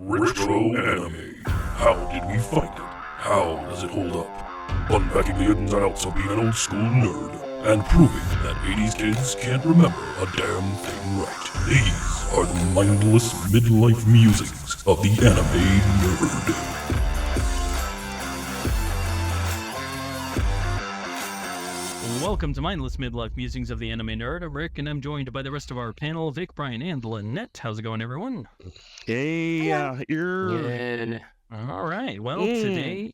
Retro anime. How did we find it? How does it hold up? Unpacking the ins and outs of being an old school nerd and proving that 80s kids can't remember a damn thing right. These are the mindless midlife musings of the anime nerd. Welcome to Mindless Midlife Musings of the Anime Nerd. I'm Rick, and I'm joined by the rest of our panel, Vic, Brian, and Lynette. How's it going, everyone? Hey, Good. All right. Well, today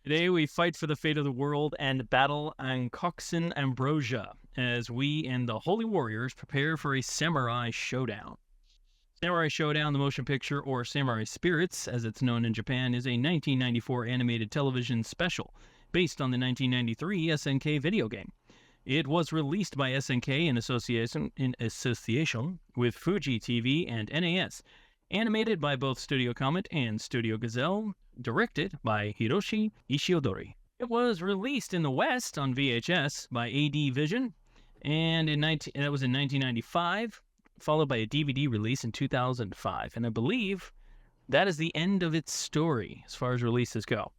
we fight for the fate of the world and battle Ankokusin Ambrosia as we and the Holy Warriors prepare for a Samurai Shodown. Samurai Shodown, the motion picture, or Samurai Spirits, as it's known in Japan, is a 1994 animated television special based on the 1993 SNK video game. It was released by SNK in association with Fuji TV and NAS, animated by both Studio Comet and Studio Gazelle, directed by Hiroshi Ishiodori. It was released in the West on VHS by AD Vision, and that was in 1995, followed by a DVD release in 2005. And I believe that is the end of its story as far as releases go.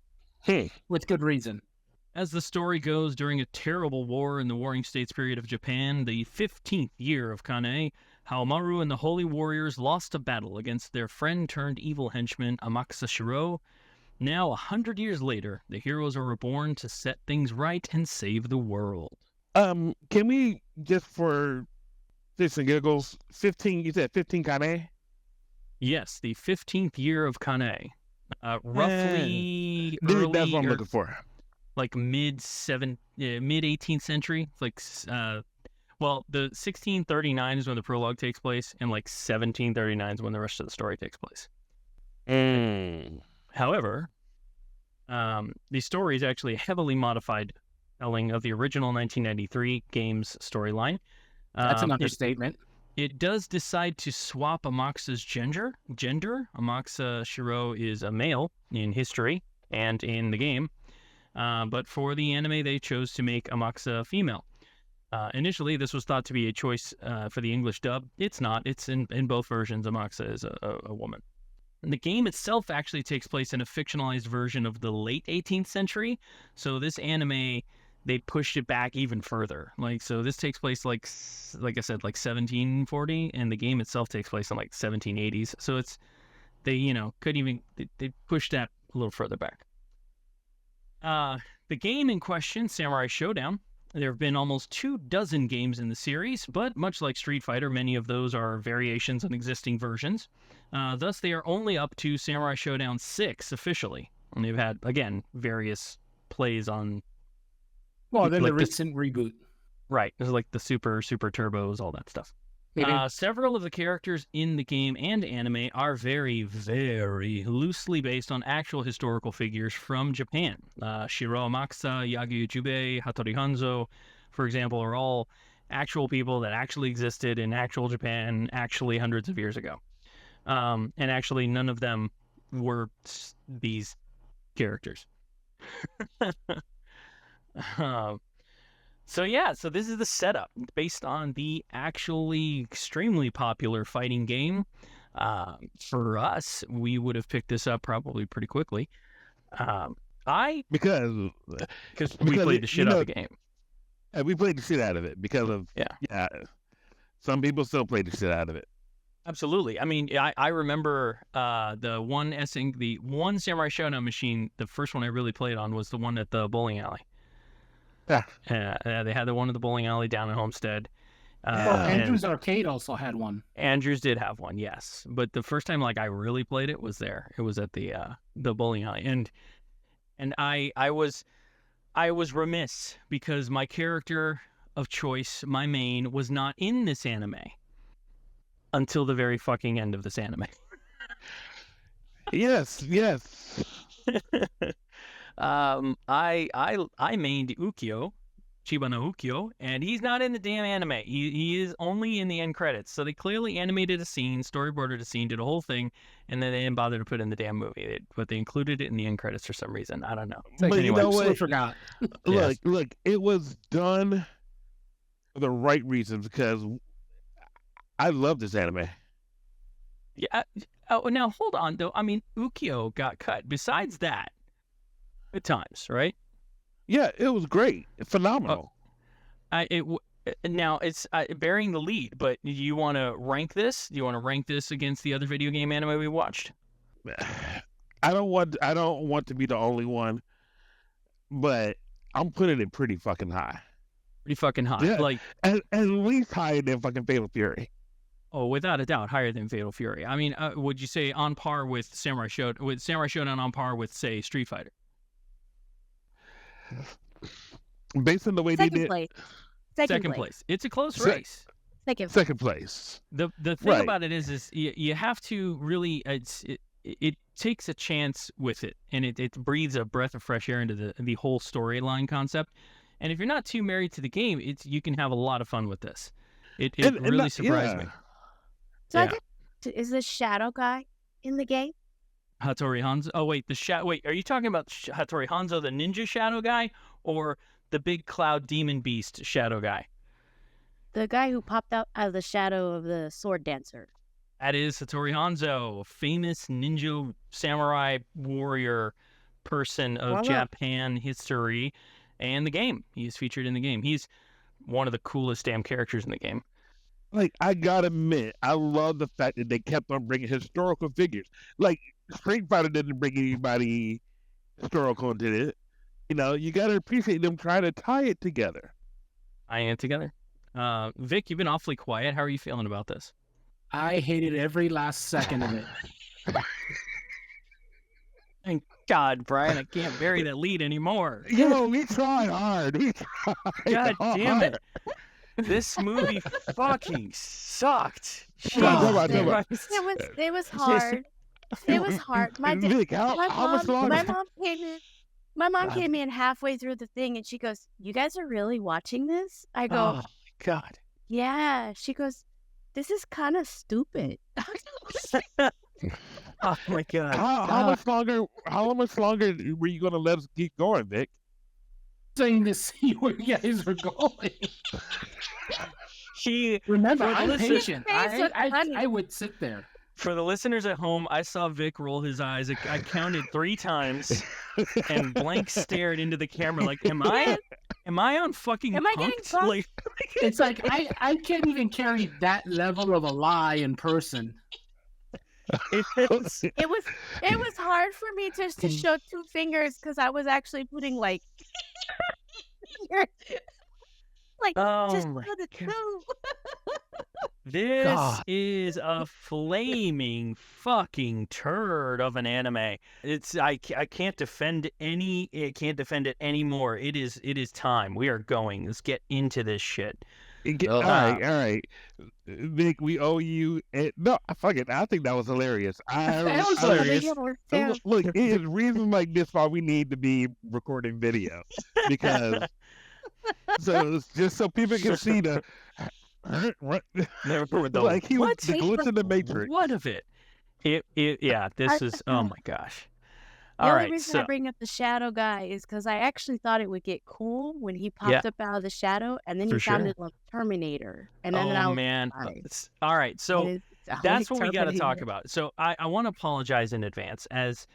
With good reason. As the story goes, during a terrible war in the Warring States period of Japan, the 15th year of Kane, Haomaru and the Holy Warriors lost a battle against their friend-turned-evil henchman Amakusa Shiro. Now, 100 years later, the heroes are reborn to set things right and save the world. Can we, just for this and giggles, you said 15 Kane? Yes, the 15th year of Kane. Roughly That's what I'm early, looking for. like mid 18th century. Like, the 1639 is when the prologue takes place, and like 1739 is when the rest of the story takes place. However, the story is actually a heavily modified telling of the original 1993 game's storyline. That's an understatement. It does decide to swap Amakusa's gender. Amakusa Shiro is a male in history and in the game. But for the anime, they chose to make Amakusa female. Initially, this was thought to be a choice for the English dub. It's not. It's in both versions. Amakusa is a woman. And the game itself actually takes place in a fictionalized version of the late 18th century. So this anime, they pushed it back even further. So this takes place like I said, like 1740, and the game itself takes place in like 1780s. So they pushed that a little further back. The game in question, Samurai Shodown, there have been almost 24 games in the series, but much like Street Fighter, many of those are variations on existing versions. Thus, they are only up to Samurai Shodown 6 officially. And they've had, again, various plays on... Well, then the recent reboot. Right. There's like the super turbos, all that stuff. Several of the characters in the game and anime are very, very loosely based on actual historical figures from Japan. Shiro Amakusa, Yagyu Jubei, Hattori Hanzo, for example, are all actual people that actually existed in actual Japan actually hundreds of years ago. And actually none of them were these characters. So this is the setup based on the actually extremely popular fighting game. For us, we would have picked this up probably pretty quickly. Because we played the shit out of the game. We played the shit out of it because of some people still play the shit out of it. Absolutely. I mean, I remember the one Samurai Shodown machine. The first one I really played on was the one at the bowling alley. They had the one at the bowling alley down in Homestead. Andrews Arcade also had one. Andrews did have one, yes. But the first time I really played it was there. It was at the bowling alley, and I was remiss because my character of choice, my main, was not in this anime until the very fucking end of this anime. Yes. I mained Ukyo, Chibana Ukyo, and he's not in the damn anime. He is only in the end credits. So they clearly animated a scene, storyboarded a scene, did a whole thing, and then they didn't bother to put it in the damn movie. But they included it in the end credits for some reason. I don't know. But anyway, you know what? I forgot. Look, it was done for the right reasons because I love this anime. Yeah. Oh, now hold on though. I mean, Ukyo got cut. Besides that, good times, right? Yeah, it was great, phenomenal. Now it's bearing the lead, but do you want to rank this? Do you want to rank this against the other video game anime we watched? I don't want to be the only one, but I'm putting it pretty fucking high. Pretty fucking high. Yeah, Like at least higher than fucking Fatal Fury. Oh, without a doubt, higher than Fatal Fury. I mean, would you say on par with Samurai Shodown on par with, say, Street Fighter? Based on the way they Second did. place. Second place. It's a close race. Second place. The thing Right. about it is you have to really it takes a chance with it, and it breathes a breath of fresh air into the whole storyline concept. And if you're not too married to the game, you can have a lot of fun with this. It really surprised me. So Yeah. I guess, is the shadow guy in the game? Hattori Hanzo. Oh wait, wait, are you talking about Hattori Hanzo, the ninja shadow guy, or the big cloud demon beast shadow guy? The guy who popped out of the shadow of the sword dancer. That is Hattori Hanzo, a famous ninja samurai warrior person of Why not? Japan history and the game. He's featured in the game. He's one of the coolest damn characters in the game. Like, I gotta admit, I love the fact that they kept on bringing historical figures. Like, Street Fighter didn't bring anybody historical into it. You know, you gotta appreciate them trying to tie it together. I am together. Vic, you've been awfully quiet. How are you feeling about this? I hated every last second of it. Thank God, Brian, I can't bury that lead anymore. Yo, we tried hard. We tried God damn hard. it. This movie fucking sucked. Come on, Jesus come on. Christ. It was hard. It was hard. Vic, how much longer? My mom came in. My mom came in halfway through the thing, and she goes, "You guys are really watching this?" I go, Oh, my God. "Yeah." She goes, "This is kind of stupid." Oh, my God. How much longer? How much longer were you gonna let us keep going, Vic? Saying to see where you guys are going. Remember, For the I'm listen- patient. Face was funny. I would sit there. For the listeners at home, I saw Vic roll his eyes. I counted 3 times and blank stared into the camera like, am I on fucking Am I getting punked? punked? Like, It's like I can't even carry that level of a lie in person. it's, It was hard for me just to show 2 fingers because I was actually putting like oh just my put a God. 2. This God. is a flaming fucking turd of an anime. I can't defend it anymore. It is time. We are going. Let's get into this shit. All right. Vic, we owe you. No, fuck it. I think that was hilarious. That was hilarious. Look, it is reasons like this why we need to be recording video because just so people can see the like he was What? the glitch in the Matrix. What of it? Yeah, this is, oh my gosh. The All only right, reason so I bring up the shadow guy is because I actually thought it would get cool when he popped up out of the shadow, and then For he sure. sounded like Terminator. And then I oh was man. fine. All right, so It sounded that's like what we got to talk Terminator. about. So I want to apologize in advance as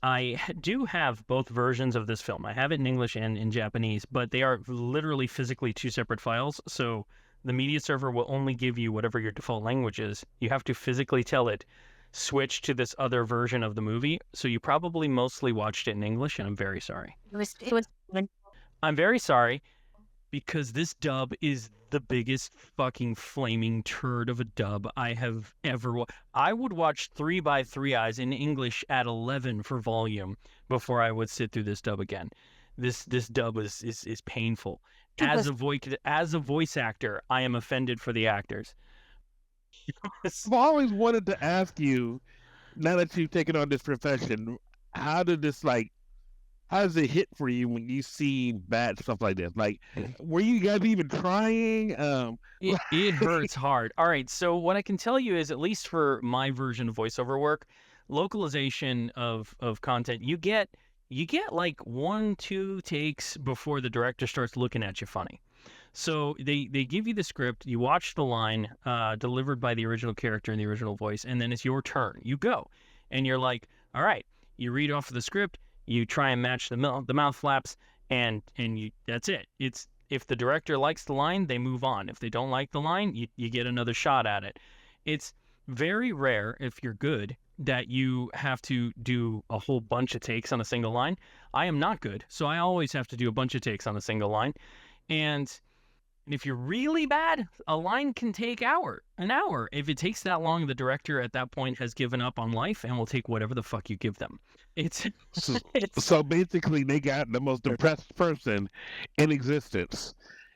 I do have both versions of this film. I have it in English and in Japanese, but they are literally physically 2 separate files. So the media server will only give you whatever your default language is. You have to physically tell it, switch to this other version of the movie. So you probably mostly watched it in English, and I'm very sorry. It was I'm very sorry because this dub is the biggest fucking flaming turd of a dub I have ever watched. I would watch 3 by 3 Eyes in English at 11 for volume before I would sit through this dub again. This dub is painful. As a voice actor, I am offended for the actors. I've always wanted to ask you, now that you've taken on this profession, how does it hit for you when you see bad stuff like this? Like, were you guys even trying? It hurts hard. All right, so what I can tell you is, at least for my version of voiceover work, localization of content, you get like 1-2 takes before the director starts looking at you funny. So they give you the script, you watch the line delivered by the original character in the original voice, and then it's your turn. You go, and you're like, all right. You read off of the script, you try and match the mouth flaps, and that's it. It's if the director likes the line, they move on. If they don't like the line, you get another shot at it. It's very rare, if you're good, that you have to do a whole bunch of takes on a single line. I am not good, so I always have to do a bunch of takes on a single line. And if you're really bad, a line can take an hour. If it takes that long, the director at that point has given up on life and will take whatever the fuck you give them. So basically, they got the most depressed person in existence,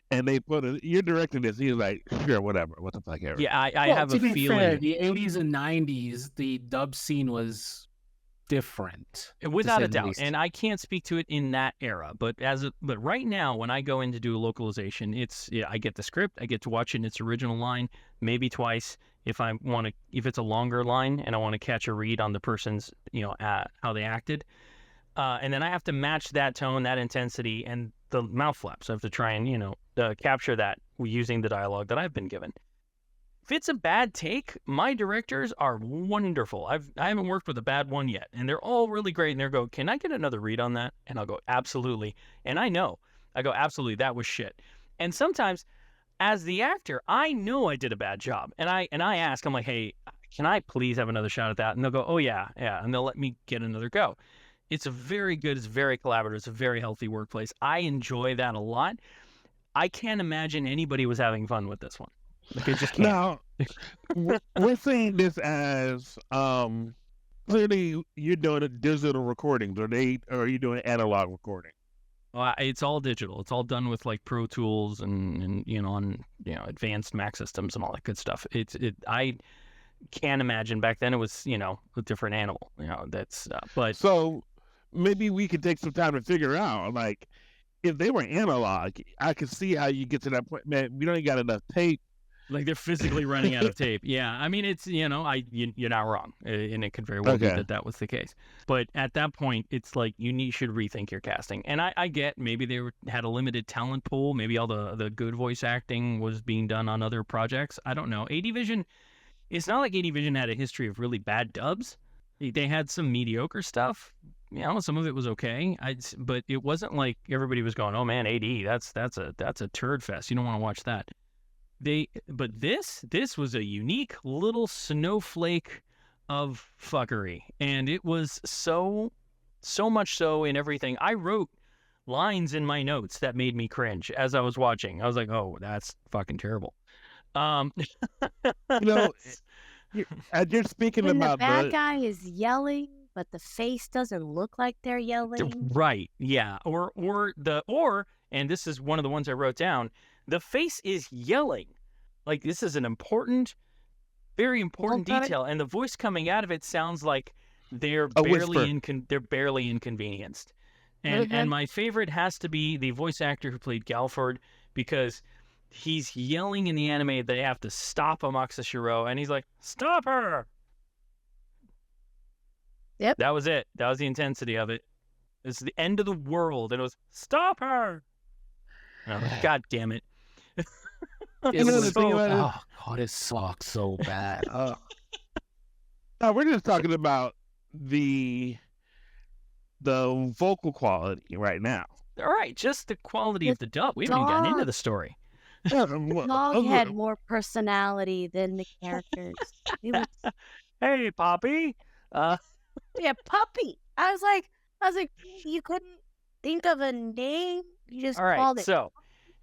and they you're directing this. He's like, sure, whatever, what the fuck ever. Yeah, I have a to be feeling. fair, the 80s and 90s, the dub scene was different, without to a say the doubt, least. and I can't speak to it in that era. But right now, when I go in to do a localization, I get the script, I get to watch it in its original line, maybe twice if it's a longer line and I want to catch a read on the person's, how they acted, and then I have to match that tone, that intensity, and the mouth flaps. I have to try and capture that using the dialogue that I've been given. If it's a bad take, my directors are wonderful. I haven't worked with a bad one yet, and they're all really great. And they'll go, "Can I get another read on that?" And I'll go, "Absolutely." And I go, "Absolutely, that was shit." And sometimes, as the actor, I know I did a bad job, and I ask, I'm like, "Hey, can I please have another shot at that?" And they'll go, "Oh yeah," and they'll let me get another go. It's very collaborative. It's a very healthy workplace. I enjoy that a lot. I can't imagine anybody was having fun with this one. Like, I just can't. Now, we're seeing this as clearly you're doing a digital recordings, or are you doing analog recording? Well, it's all digital. It's all done with like Pro Tools and advanced Mac systems and all that good stuff. I can't imagine back then it was a different animal. But so maybe we could take some time to figure out, like, if they were analog, I could see how you get to that point. Man, we don't got enough tape. like they're physically running out of tape. Yeah, I mean it's you're not wrong, and it could very well be that was the case. But at that point, it's like you should rethink your casting. And I get maybe they had a limited talent pool. Maybe all the good voice acting was being done on other projects. I don't know. AD Vision, it's not like AD Vision had a history of really bad dubs. They had some mediocre stuff. Some of it was okay. But it wasn't like everybody was going, "Oh man, AD, that's a turd fest. You don't want to watch that." But this was a unique little snowflake of fuckery, and it was so much so in everything. I wrote lines in my notes that made me cringe as I was watching. I was like, "Oh, that's fucking terrible." You're speaking when about the bad guy is yelling, but the face doesn't look like they're yelling. Right? Yeah. And this is one of the ones I wrote down. The face is yelling. Like, this is an very important detail, and the voice coming out of it sounds like they're barely inconvenienced. And my favorite has to be the voice actor who played Galford, because he's yelling in the anime they have to stop Amakusa Shiro, and he's like, "Stop her!" Yep. That was it. That was the intensity of it. It's the end of the world, and it was, "Stop her!" God damn it. It sucks so bad. No, we're just talking about the vocal quality right now. All right, just the quality of the dub. We haven't even gotten into the story. Dog had more personality than the characters. It was, Hey, Poppy. yeah, puppy. I was like, you couldn't think of a name. You just All right, called it. so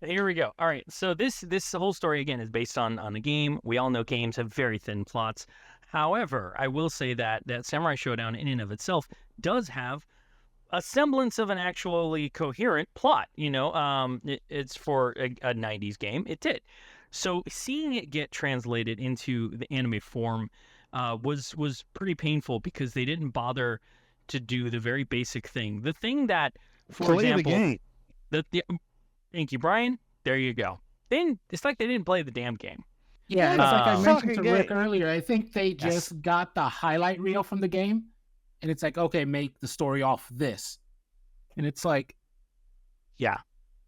here we go. All right, so this whole story again is based on a game. We all know games have very thin plots. However, I will say that Samurai Shodown in and of itself does have a semblance of an actually coherent plot. It's for a 90s game. It did. So seeing it get translated into the anime form was pretty painful, because they didn't bother to do the very basic thing. The thing that, for example, the game. Thank you, Brian. There you go. Then it's like they didn't play the damn game. Yeah, it's like I mentioned to fucking Rick game. earlier. I think they just got the highlight reel from the game, and it's like, okay, make the story off this, and it's like, Yeah,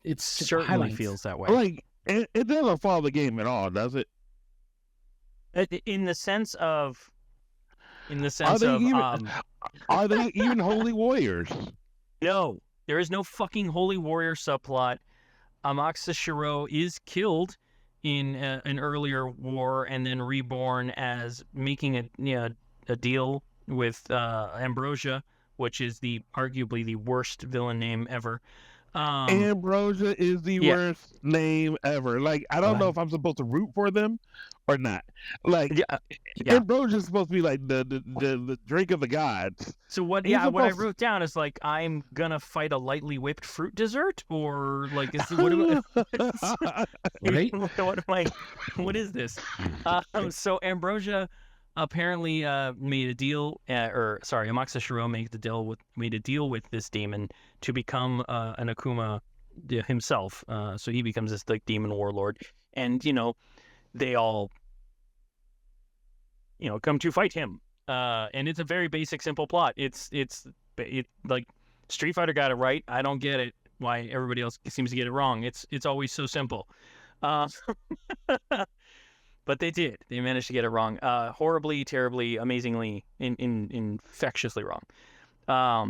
it's just certainly highlights. feels that way. Like, It doesn't follow the game at all, does it? In the sense of, Are they even holy warriors? no, there is no fucking holy warrior subplot. Amakusa Shiro is killed in an earlier war and then reborn as making a deal with Ambrosia, which is arguably the worst villain name ever. Ambrosia is the worst name ever. Like, I don't know if I'm supposed to root for them or not. Like, Ambrosia is supposed to be like the drink of the gods. So what I wrote down is like, I'm gonna fight a lightly whipped fruit dessert, or like, what is this? So Ambrosia apparently made a deal, Amakusa Shiro made a deal with this demon to become an Akuma himself. So he becomes this like demon warlord, and they all come to fight him. And it's a very basic, simple plot. It's like Street Fighter got it right. I don't get it why everybody else seems to get it wrong. It's always so simple. But they did. They managed to get it wrong. Horribly, terribly, amazingly, infectiously wrong. I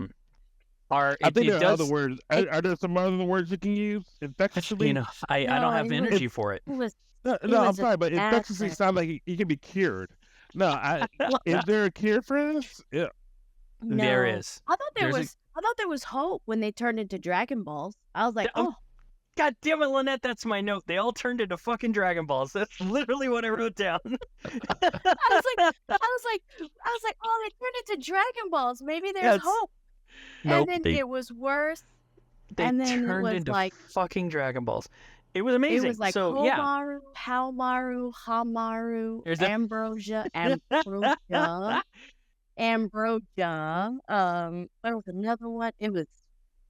think there are other words. Are there some other words you can use? Infectiously? I don't have the energy for it. I'm sorry, but infectiously sounds like it can be cured. No, is there a cure for this? Yeah. No. There is. I thought there was hope when they turned into Dragon Balls. I was like, oh. God damn it, Lynette, that's my note. They all turned into fucking Dragon Balls. That's literally what I wrote down. I was like, oh, they turned into Dragon Balls. Maybe there's hope. Nope, and then it was worse. They and then turned it was into like Fucking Dragon Balls. It was amazing. It was like Homaru, Halmaru, Hamaru, Ambrosia. There was another one.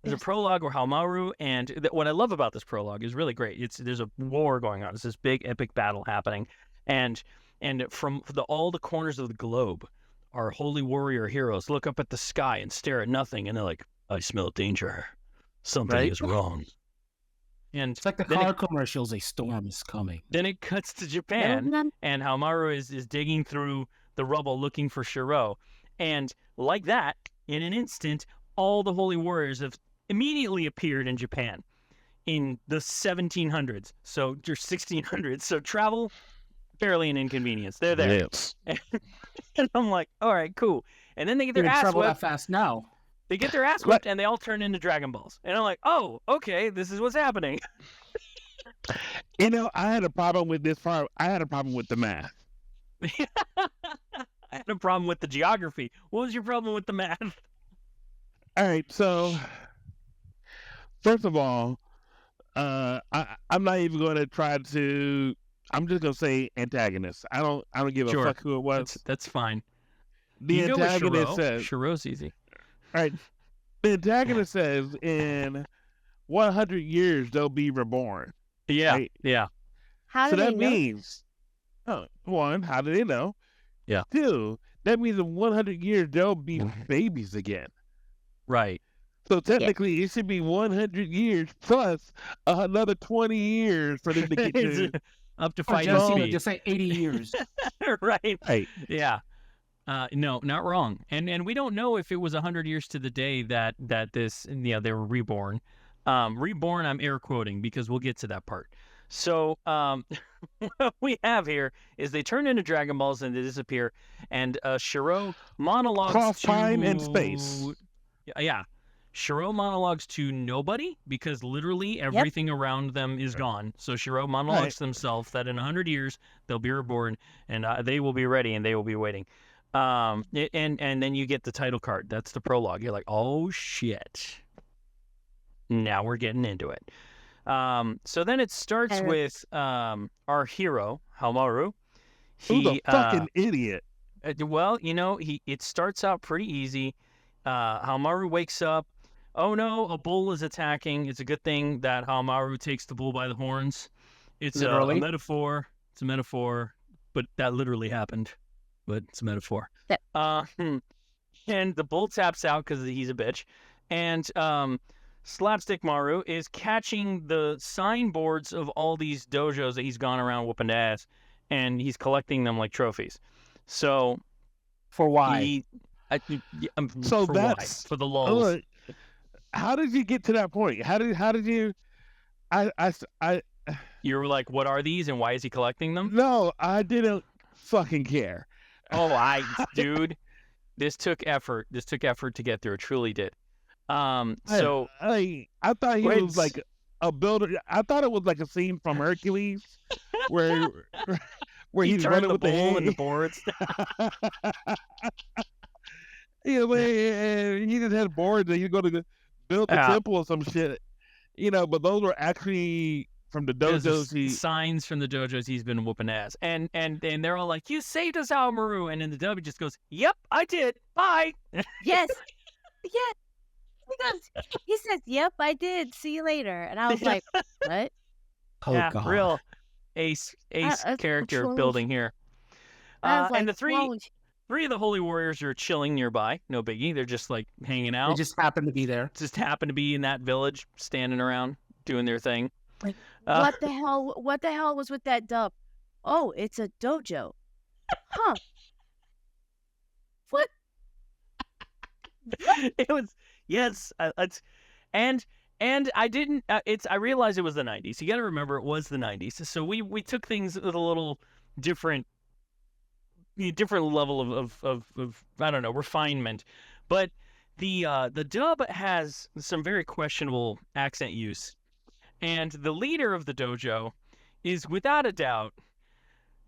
There's a prologue where Halmaru, and what I love about this prologue is really great. There's a war going on. It's this big epic battle happening, and from all the corners of the globe, our holy warrior heroes look up at the sky and stare at nothing, and they're like, "I smell danger. Something is wrong." And it's like the car commercials. A storm is coming. Then it cuts to Japan, and Halmaru is digging through the rubble looking for Shiro, and like that, in an instant, all the holy warriors have immediately appeared in Japan in the 1700s, so or 1600s. So travel, barely an inconvenience. They're there. Yes. And I'm like, all right, cool. And then they get their ass travel whipped. that fast now. They get their ass whipped, and they all turn into Dragon Balls. And I'm like, oh, okay, this is what's happening. I had a problem with this part. I had a problem with the math. I had a problem with the geography. What was your problem with the math? All right, so first of all, I'm not even going to try to. I'm just going to say antagonist. I don't give a fuck who it was. That's fine. The antagonist says Shiro's easy. All right, the antagonist says in 100 years they'll be reborn. Yeah, right? Yeah. How do so they that know? means, one, how do they know? Yeah. Two, that means in 100 years they'll be babies again. Right. So technically, it should be 100 years plus another 20 years for them to get to up to fighting speed. Just say 80 years. Right. Right. Yeah. No, not wrong. And we don't know if it was 100 years to the day that this, they were reborn. Reborn, I'm air quoting because we'll get to that part. So what we have here is they turn into Dragon Balls and they disappear, and Shiro monologues cross to time and space. Yeah. Shiro monologues to nobody because literally everything around them is gone. So Shiro monologues to themselves that in 100 years they'll be reborn and they will be ready and they will be waiting. And then you get the title card. That's the prologue. You're like, oh shit. Now we're getting into it. So then it starts with our hero, Halmaru. Who's a fucking idiot? Well, it starts out pretty easy. Halmaru wakes up. Oh no, a bull is attacking. It's a good thing that Halmaru takes the bull by the horns. It's a metaphor. It's a metaphor, but that literally happened. But it's a metaphor. And the bull taps out because he's a bitch. And Slapstick Maru is catching the signboards of all these dojos that he's gone around whooping ass, and he's collecting them like trophies. So For why? So for that's why? For the lulz. How did you get to that point? How did you? I You were like, what are these, and why is he collecting them? no, I didn't fucking care. Oh, dude, this took effort. This took effort to get through. It truly did. So I thought he was like a builder. I thought it was like a scene from Hercules where he's turned running the with the bowl head. and the boards. Yeah, he just had boards and you go to build the temple or some shit. But those were actually from the dojos. Signs from the dojos he's been whooping ass. And they're all like, you saved us, Maru. And then the W just goes, yep, I did. Bye. Yes. Yes. He says, yep, I did. See you later. And I was like, what? Oh, yeah, God. real ace character trolls. building here. I was like, and the three trolls. of the holy warriors are chilling nearby. No biggie. They're just like hanging out. They just happen to be there. Just happen to be in that village, standing around, doing their thing. Like, what the hell? What the hell was with that dub? Oh, it's a dojo. Huh? What? It was and I didn't. I realized it was the 90s. You got to remember it was the 90s. So we took things with a little different level of I don't know, refinement. But the dub has some very questionable accent use, and the leader of the dojo is without a doubt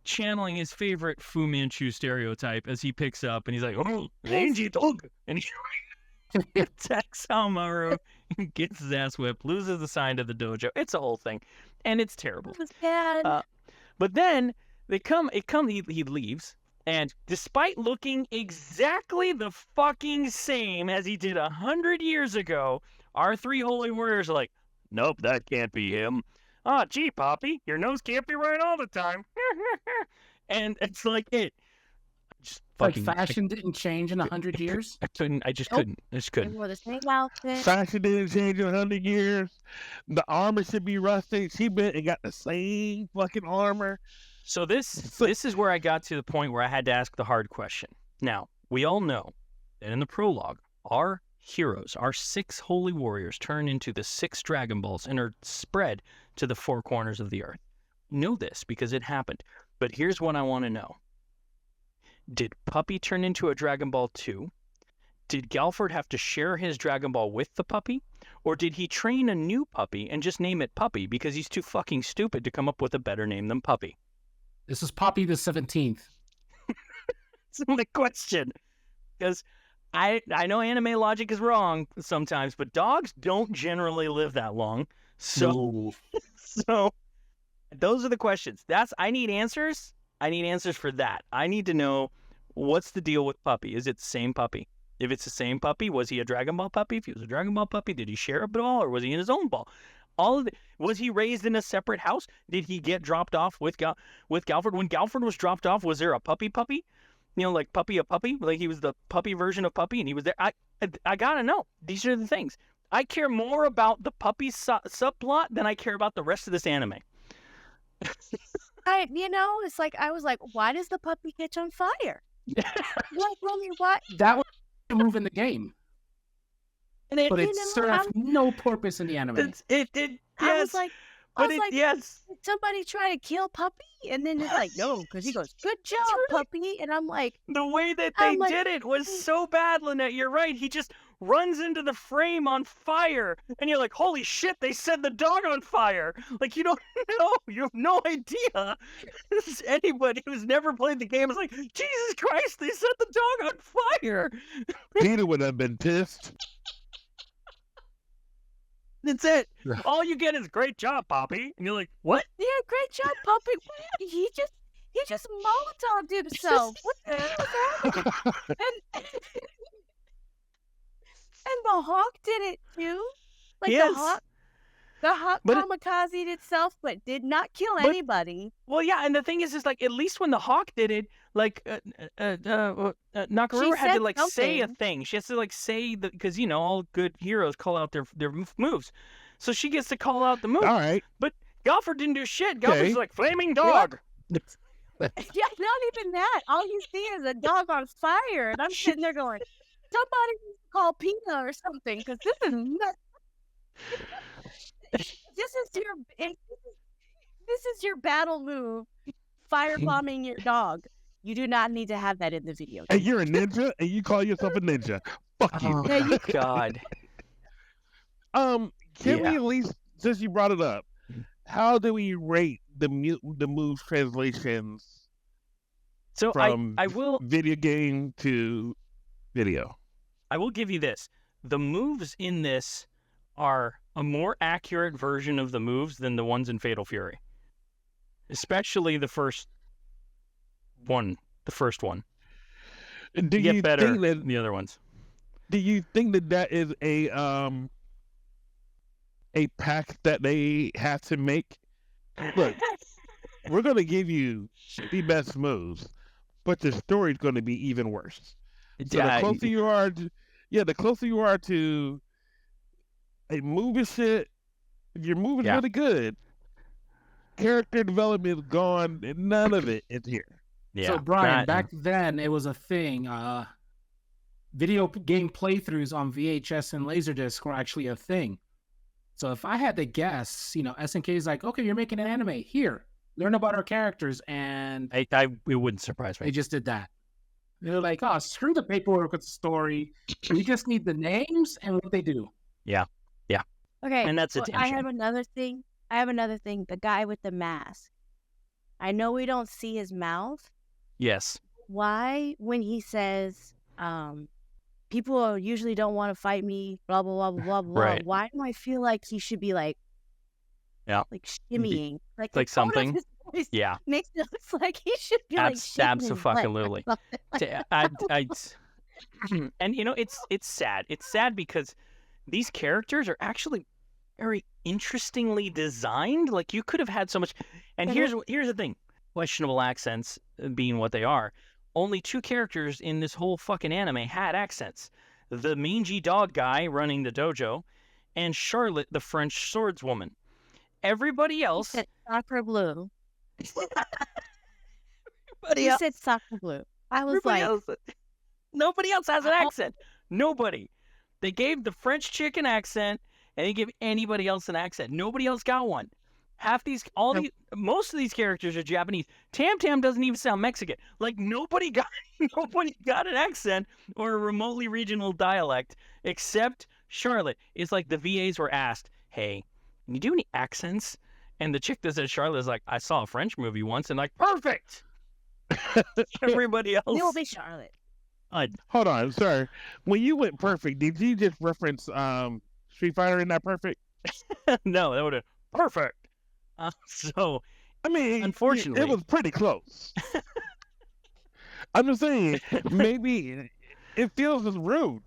channeling his favorite Fu Manchu stereotype as he picks up and he's like, oh, rangy dog, and he attacks Maru, gets his ass whipped, loses the sign to the dojo. It's a whole thing, and it's terrible. It was bad. But then he leaves, and despite looking exactly the fucking same as he did 100 years ago, our three holy warriors are like, nope, that can't be him. Oh, gee, Poppy, your nose can't be right all the time. And it's like it. Just fucking, fashion didn't change in 100 years? I just couldn't. They wore the same outfit. Fashion didn't change in 100 years. The armor should be rusting. She went and got the same fucking armor. So this is where I got to the point where I had to ask the hard question. Now, we all know that in the prologue, our heroes, our 6 holy warriors, turn into the 6 Dragon Balls and are spread to the 4 corners of the earth. We know this because it happened. But here's what I want to know. Did Puppy turn into a Dragon Ball too? Did Galford have to share his Dragon Ball with the puppy? Or did he train a new puppy and just name it Puppy because he's too fucking stupid to come up with a better name than Puppy? This is Poppy the 17th. That's my question. Because I know anime logic is wrong sometimes, but dogs don't generally live that long. So, so those are the questions. I need answers. I need answers for that. I need to know, what's the deal with Puppy? Is it the same puppy? If it's the same puppy, was he a Dragon Ball puppy? If he was a Dragon Ball puppy, did he share a ball or was he in his own ball? All of it. Was he raised in a separate house? Did he get dropped off with Galford? When Galford was dropped off, was there a puppy? You know, like Puppy a puppy? Like he was the puppy version of Puppy and he was there? I gotta know. These are the things. I care more about the puppy subplot than I care about the rest of this anime. It's like I was like, why does the puppy catch on fire? What? That was a move in the game. And it served no purpose in the anime. It did. Yes. I was like, yes. Did somebody try to kill Puppy? And then it's like, no, because he goes, good job, Puppy. And I'm like, the way that they did it was so bad, Lynette. You're right. He just runs into the frame on fire, and you're like, holy shit, they set the dog on fire. Like, you don't know. You have no idea. Anybody who's never played the game is like, Jesus Christ, they set the dog on fire. Peter would have been pissed. That's it. All you get is great job, Poppy. And you're like, what? Yeah, great job, Puppy. He just Molotov himself. What the hell is that? And the hawk did it too. Like yes. the hawk. The But kamikaze itself, but did not kill anybody. Well, yeah, and the thing is like at least when the hawk did it, like Nakamura had to said like say a something. thing. She has to like say that because all good heroes call out their moves, so she gets to call out the move. All right. But Galford didn't do shit. Galford's Okay. like flaming dog. Yeah, not even that. All you see is a dog on fire, and I'm sitting there going, "Somebody needs to call PETA or something, because this is nuts." This is your battle move, firebombing your dog. You do not need to have that in the video. And you're a ninja, and you call yourself a ninja. Fuck you. Oh my god. Can we Yeah. at least, since you brought it up, how do we rate the moves translations So from I will video game to video? I will give you this. The moves in this are a more accurate version of the moves than the ones in Fatal Fury. Especially the first one. Do You you get better think that? than the other ones. Do you think that is a pack that they have to make? Look, we're gonna give you the best moves, but the story's gonna be even worse. So the closer you are to, the closer you are to a movie shit, if your movie's Yeah. really good, character development is gone, and none of it is here. Yeah. So Brian, that- back then it was a thing. Video game playthroughs on VHS and Laserdisc were actually a thing. So if I had to guess, SNK is like, okay, you're making an anime. Here, learn about our characters, and it wouldn't surprise they me. just did that. They're like, oh, screw the paperwork with the story. We just need the names and what they do. Okay, And that's a well, damn I shame. have another thing. The guy with the mask. I know we don't see his mouth. Yes. Why, when he says, people usually don't want to fight me, blah, blah, blah, blah, blah, Right. why do I feel like he should be like, Yeah. like shimmying? Like Like the tone of something? his voice Yeah. makes it look like he should be like shaking his leg or Abso-fucking-lutely. something like And it's sad. It's sad because these characters are actually very interestingly designed. Like you could have had so much. And here's the thing: questionable accents being what they are. Only 2 characters in this whole fucking anime had accents: the mangy dog guy running the dojo, and Charlotte, the French swordswoman. Everybody else. He said soccer blue. Everybody He else. said soccer blue. I was Everybody like, else, nobody else has an Oh. accent. Nobody. They gave the French chick an accent, and they give anybody else an accent. Nobody else got one. Most of these characters are Japanese. Tam Tam doesn't even sound Mexican. Like nobody got an accent or a remotely regional dialect except Charlotte. It's like the VAs were asked, "Hey, can you do any accents?" And the chick that says Charlotte is like, "I saw a French movie once," and like, perfect. Everybody else. it will be Charlotte. Hold on, sorry. When you went perfect, did you just reference Street Fighter in that perfect? No, that would have perfect. So I mean, Unfortunately. it was pretty close. I'm just saying, maybe it feels as rude.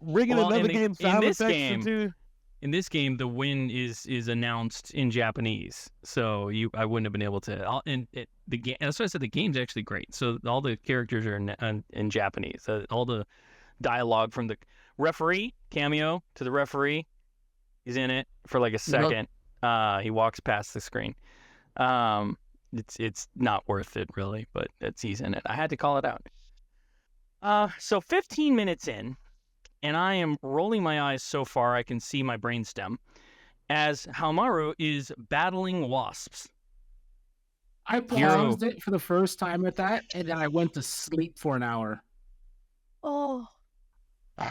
Ringing Well, another in game this sound effects game- into. in this game, the win is announced in Japanese, so I wouldn't have been able to. The game. That's why I said the game's actually great. So all the characters are in Japanese. All the dialogue from the referee cameo to the referee, he's in it for like a second. He walks past the screen. It's not worth it really, but he's in it. I had to call it out. So 15 minutes in. And I am rolling my eyes so far I can see my brainstem as Haomaru is battling wasps. I paused it for the first time at that, and then I went to sleep for an hour. Oh,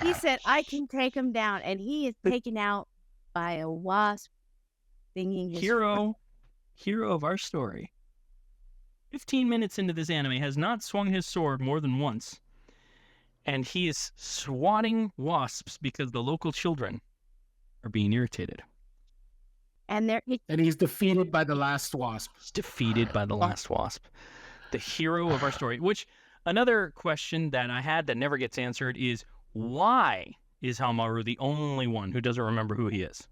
he said, I can take him down. And he is taken out by a wasp thinking his Hero of our story. 15 minutes into this anime has not swung his sword more than once. And he is swatting wasps because the local children are being irritated. And he's defeated by the last wasp. He's defeated by the last wasp. The hero of our story. Which, another question that I had that never gets answered is, why is Hamaru the only one who doesn't remember who he is?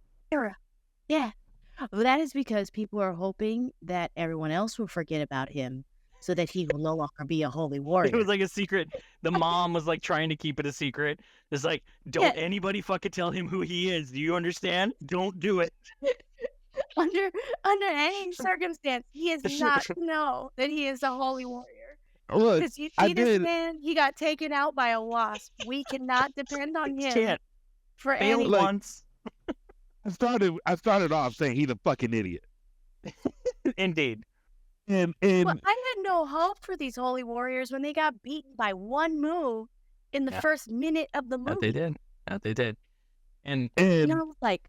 Yeah. Well, that is because people are hoping that everyone else will forget about him so that he will no longer be a holy warrior. It was like a secret. The mom was like trying to keep it a secret. It's like, don't anybody fucking tell him who he is. Do you understand? Don't do it. Under any circumstance, he is not to know that he is a holy warrior. Look, Because you I see this did. man, he got taken out by a wasp. We cannot depend on him Can't for fail any. Like- once. I started off saying he's a fucking idiot, Indeed. and Well, I had no hope for these holy warriors when they got beaten by one move in the Yeah. first minute of the movie. That they did. That they did. And You and know, like,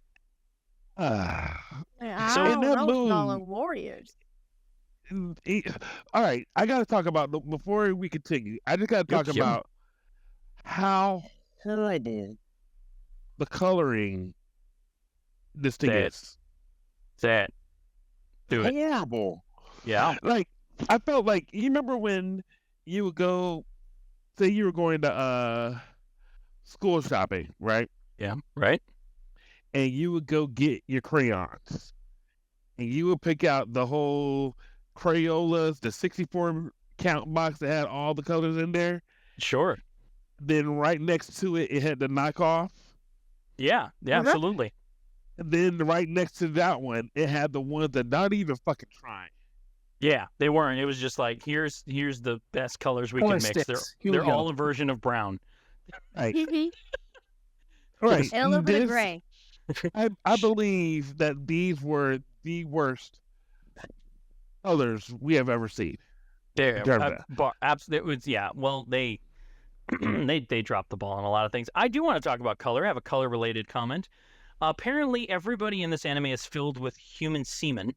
uh, I So- don't in that know if y'all are move- warriors. all right, I got to talk about before we continue. I just got to talk Yep. about how Oh, I did. the coloring this thing Sad. is sad. Do it. horrible. Yeah. Like I felt like you remember when you would go, say you were going to school shopping, right? Yeah. Right? And you would go get your crayons, and you would pick out the whole Crayolas, the 64 count box that had all the colors in there. Sure. Then right next to it, it had the knockoff. Yeah. Yeah, Mhm. absolutely. And then right next to that one, it had the ones that not even fucking trying. Yeah, they weren't. It was just like, here's the best colors we Color can mix. sticks. Here we They're go. all a version of brown. Like, And all right, a little bit of this- gray. I believe that these were the worst colors we have ever seen. There, Derva. it was, yeah. Well, they they dropped the ball on a lot of things. I do want to talk about color. I have a color related comment. Apparently, everybody in this anime is filled with human semen,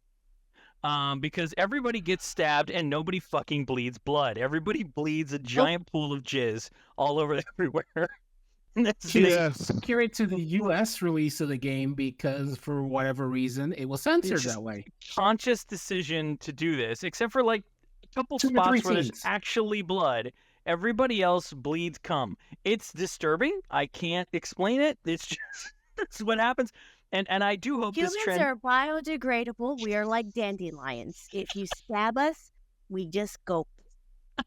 because everybody gets stabbed and nobody fucking bleeds blood. Everybody bleeds a giant pool of jizz all over everywhere. And that's Yes. Accurate to the U.S. release of the game because for whatever reason it was censored just- that way. conscious decision to do this, except for like a couple 2 or 3 spots where there's scenes. actually blood. Everybody else bleeds cum. It's disturbing. I can't explain it. It's just that's what happens. And I do hope Humans this trend. are biodegradable. We are like dandelions. If you stab us, we just go.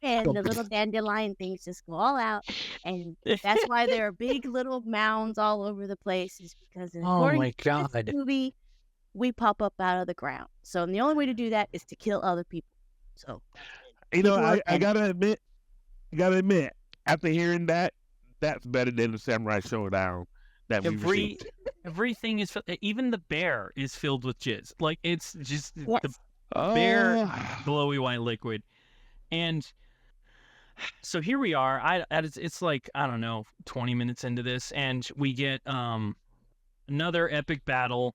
And the little dandelion things just go all out. And that's why there are big little mounds all over the place, is because Oh according my to this God. movie, we pop up out of the ground. So the only way to do that is to kill other people. So You know, People are I gotta admit, after hearing that, that's better than the Samurai Showdown that we received. Everything is even the bear is filled with jizz. Like it's just Yes. the bear Oh, glowy white liquid. And so here we are. It's like, I don't know, 20 minutes into this, and we get another epic battle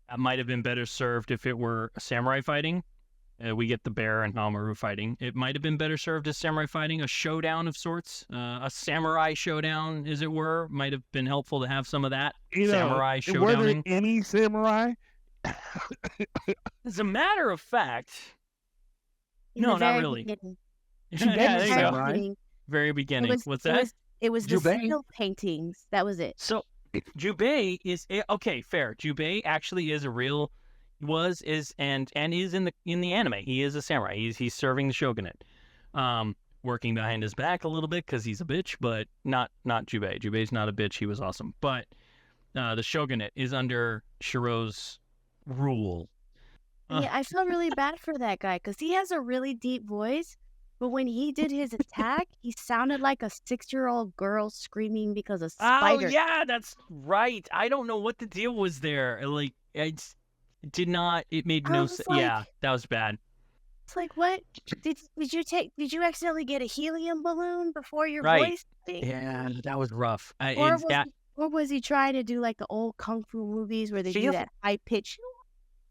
that might have been better served if it were a samurai fighting. We get the bear and Hamaru fighting. It might have been better served as samurai fighting, a showdown of sorts, a samurai showdown, as it were. Might have been helpful to have some of that you know, samurai were there showdowning. any samurai? As a matter of fact, in No, the not very really. beginning, yeah, there you very go. Samurai. beginning, Very it beginning. was, What's it that? was, it was the Jubei? seal paintings. That was it. So, Jubei is okay. Fair. Jubei actually is a real, and is in the anime. He is a samurai. He's serving the shogunate, working behind his back a little bit because he's a bitch, but not Jubei. Jubei's not a bitch. He was awesome, but the shogunate is under Shiro's rule. Yeah, I felt really bad for that guy because he has a really deep voice, but when he did his attack, he sounded like a 6-year-old girl screaming because of Oh spiders. yeah, that's right. I don't know what the deal was there. Like it did not. It made I no was sense. like- Yeah, that was bad. It's like, what? Did you accidentally get a helium balloon before your Right. voice thing? Yeah, that was rough. Or was he trying to do like the old kung fu movies where they do Feel- that high pitch?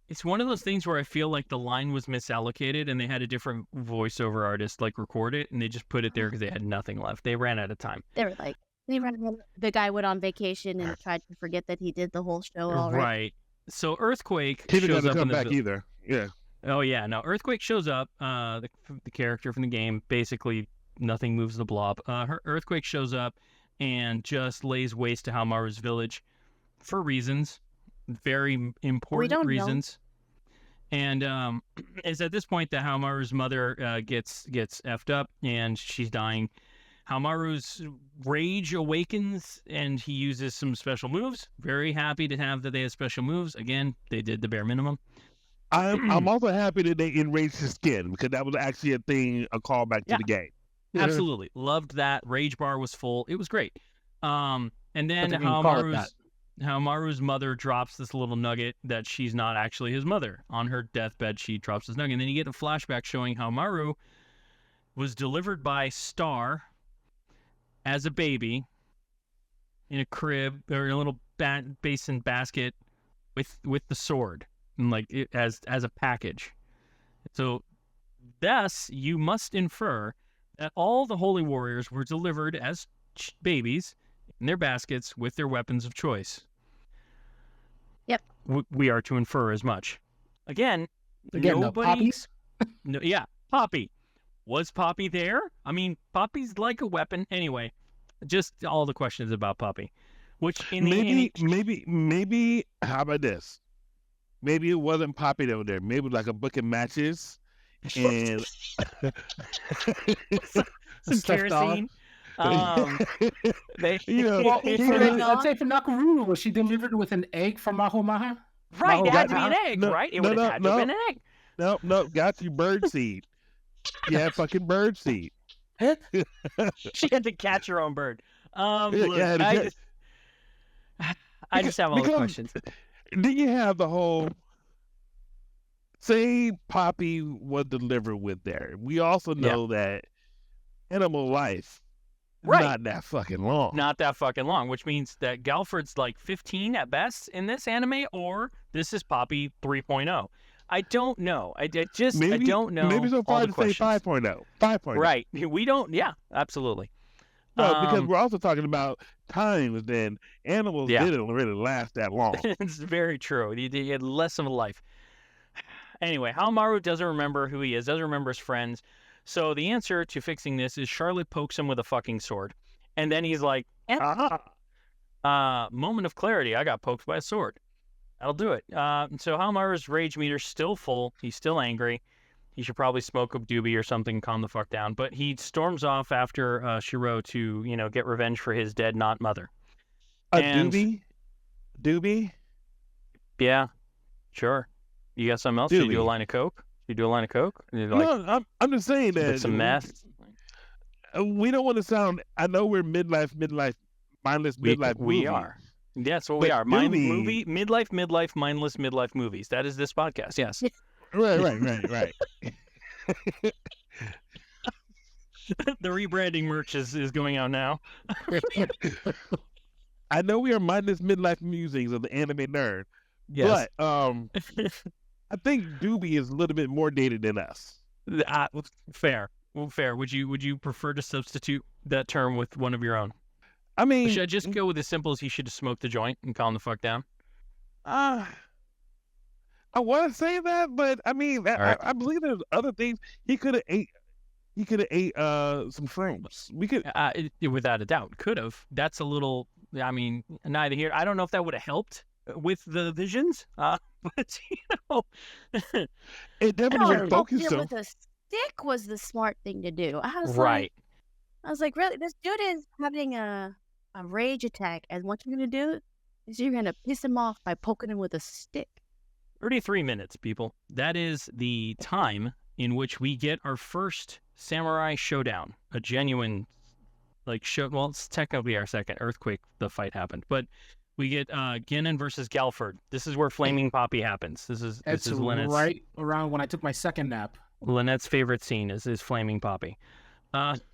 It's one of those things where I feel like the line was misallocated and they had a different voiceover artist like record it and they just put it there because they had nothing left. They ran out of time. They were like, the guy went on vacation and tried to forget that he did the whole show already. Right. So Earthquake He didn't shows have up to in come the back either. Yeah. Oh yeah, no. Earthquake shows up. The character from the game, basically nothing moves the blob. Earthquake shows up and just lays waste to Haohmaru's village for reasons, very important don't know. reasons. And it's at this point that Haohmaru's mother gets effed up and she's dying. Haohmaru's rage awakens and he uses some special moves. Very happy to have that they have special moves. Again, they did the bare minimum. I'm also happy that they enraged his skin because that was actually a thing, a callback to the game. Absolutely. Loved that. Rage bar was full. It was great. And then But they didn't call it Haohmaru's mother drops this little nugget that she's not actually his mother. On her deathbed, she drops this nugget. And then you get a flashback showing Haohmaru was delivered by Star as a baby in a crib or in a little basin basket with the sword and as a package. So thus you must infer that all the holy warriors were delivered as babies in their baskets with their weapons of choice. Yep. We are to infer as much. Again, Poppies? Poppy. Was Poppy there? I mean, Poppy's like a weapon. Anyway, just all the questions about Poppy. Which maybe. How about this? Maybe it wasn't Poppy that was there. Maybe it was like a book of matches, and some kerosene. Let's say for Nakaruru, was she delivered with an egg from Mahomaha? Right, it had to be an egg, right? It would have had to have been an egg. No, got you bird seed. Yeah, fucking bird seed. She had to catch her own bird. I just have all the questions. Then you have the whole, say Poppy was delivered with there. We also know that animal life, not that fucking long. Not that fucking long, which means that Galford's like 15 at best in this anime, or this is Poppy 3.0. I don't know. I don't know. Maybe so far to say 5.0. 5.0. Right. We don't. Yeah, absolutely. No, because we're also talking about times then animals didn't really last that long. It's very true. He had less of a life. Anyway, Haohmaru doesn't remember who he is, doesn't remember his friends. So the answer to fixing this is Charlotte pokes him with a fucking sword. And then he's like, moment of clarity. I got poked by a sword. That'll do it. So Haohmaru's rage meter's still full. He's still angry. He should probably smoke a doobie or something, calm the fuck down. But he storms off after Shiro to, get revenge for his dead not mother. Doobie? Yeah, sure. You got something else? Doobie. Should you do a line of coke? No, I'm just saying that. Some meth. We don't want to sound. I know we're mindless midlife. We are. Yes, well, we are. Midlife, mindless midlife movies. That is this podcast. Yes. Right. The rebranding merch is going out now. I know we are mindless midlife musings of the anime nerd. Yes. But I think Doobie is a little bit more dated than us. Fair. Well, fair. Would you prefer to substitute that term with one of your own? I mean, should I just go with as simple as he should have smoked the joint and calm the fuck down? I want to say that, but I mean, I believe there's other things he could have ate. He could have ate some shrooms. We could, without a doubt, could have. That's a little. I mean, neither here. I don't know if that would have helped with the visions, but it definitely would focus him. With a stick was the smart thing to do. I was like, really, this dude is having a rage attack, and what you're gonna do is you're gonna piss him off by poking him with a stick. 33 minutes, people. That is the time in which we get our first Samurai Shodown, a genuine show. Well, it's technically our second earthquake. The fight happened, but we get Genin versus Galford. This is where Flaming Poppy happens. This is Lynette's, right around when I took my second nap. Lynette's favorite scene is Flaming Poppy.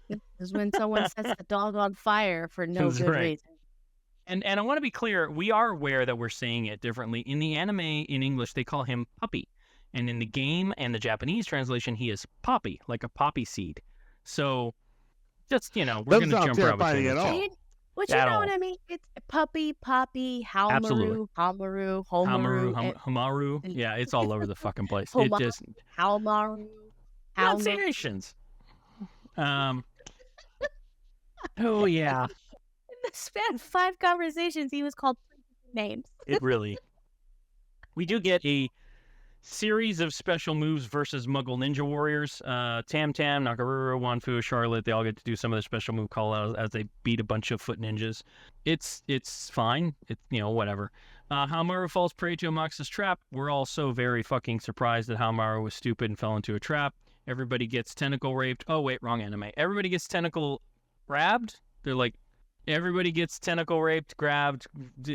This is when someone sets the dog on fire for no good reason. And I want to be clear, we are aware that we're saying it differently. In the anime, in English, they call him Puppy. And in the game and the Japanese translation, he is Poppy, like a poppy seed. So, just, we're going to jump around between the two. But you know what I mean? It's Puppy, Poppy, Haohmaru, Haohmaru. Yeah, it's all over the fucking place. Haohmaru. Pronunciations. Oh, yeah. span of 5 conversations, he was called names. It really. We do get a series of special moves versus Muggle Ninja Warriors. Tam Tam, Nagaruru, Wanfu, Charlotte, they all get to do some of the special move call-outs as they beat a bunch of foot ninjas. It's fine. It's, whatever. Hamaru falls prey to Amax's trap. We're all so very fucking surprised that Hamaru was stupid and fell into a trap. Everybody gets tentacle raped. Oh, wait, wrong anime. Everybody gets tentacle grabbed. They're like, everybody gets tentacle raped, grabbed,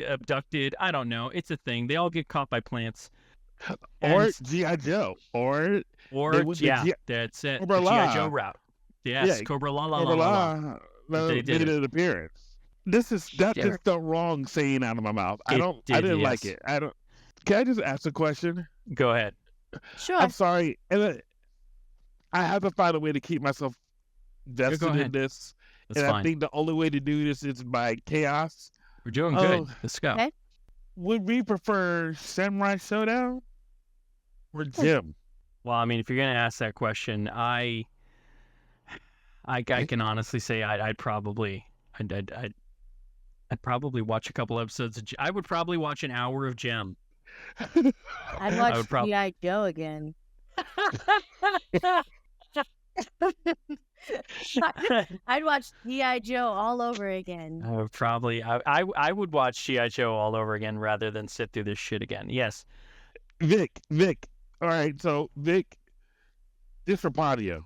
abducted. I don't know. It's a thing. They all get caught by plants. Or G.I. Joe. Or that's it. Cobra The La. G.I. Joe route. Yes, Yeah, Cobra La La Cobra La La. La, They did made it. an appearance. That's Yeah. just the wrong saying out of my mouth. I It didn't did, like yes. it. I don't. Can I just ask a question? Go ahead. Sure. I'm sorry, and I have to find a way to keep myself vested in ahead. this. That's and I fine. think the only way to do this is by chaos. We're doing good. Oh, Let's go. okay. Would we prefer Samurai Showdown or Jim? Well, I mean, if you're gonna ask that question, I can honestly say I'd probably watch a couple episodes. I would probably watch an hour of Gem. I'd I would watch prob- G.I. Joe again. I'd watch G.I. Joe all over again. I would probably I would watch G.I. Joe all over again rather than sit through this shit again. Yes. Vic. All right, so Vic, this for Ponyo.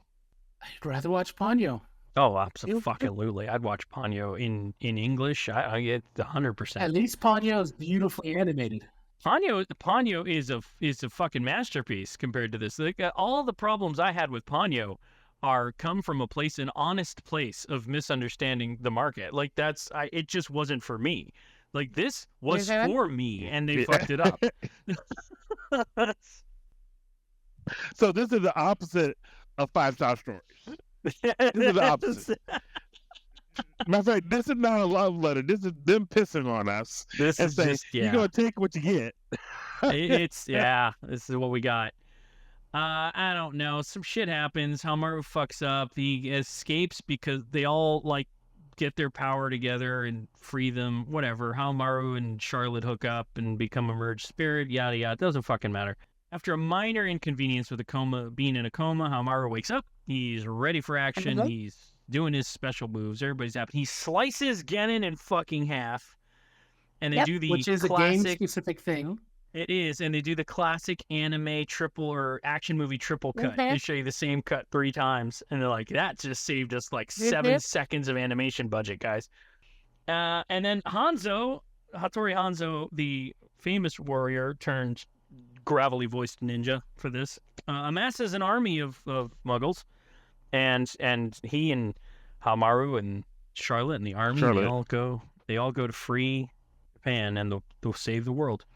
I'd rather watch Ponyo. Oh, absolutely. I'd watch Ponyo in English. I get 100%. At least Ponyo is beautifully animated. Ponyo is a fucking masterpiece compared to this. Like, all the problems I had with Ponyo come from an honest place of misunderstanding the market. Like it just wasn't for me. Like this was for me, and they fucked it up. So this is the opposite of 5-star stories. This is the opposite. Matter of fact, this is not a love letter. This is them pissing on us. This and is saying, just you're gonna take what you get. This is what we got. I don't know. Some shit happens. Hamaru fucks up. He escapes because they all like get their power together and free them. Whatever. Hamaru and Charlotte hook up and become a merged spirit. Yada yada. It doesn't fucking matter. After a minor inconvenience with being in a coma, Hamaru wakes up. He's ready for action. Mhm. He's doing his special moves. Everybody's happy. He slices Genin in fucking half. And they Yep. do the Which is a classic. game-specific thing. It is, and they do the classic anime triple or action movie triple cut. Mhm. They show you the same cut 3 times, and they're like, that just saved us like 7 seconds of animation budget, guys. And then Hattori Hanzo, the famous warrior turned gravelly voiced ninja for this, amasses an army of muggles, and he and Hamaru and Charlotte and the army, they all go to free Japan, and they'll save the world.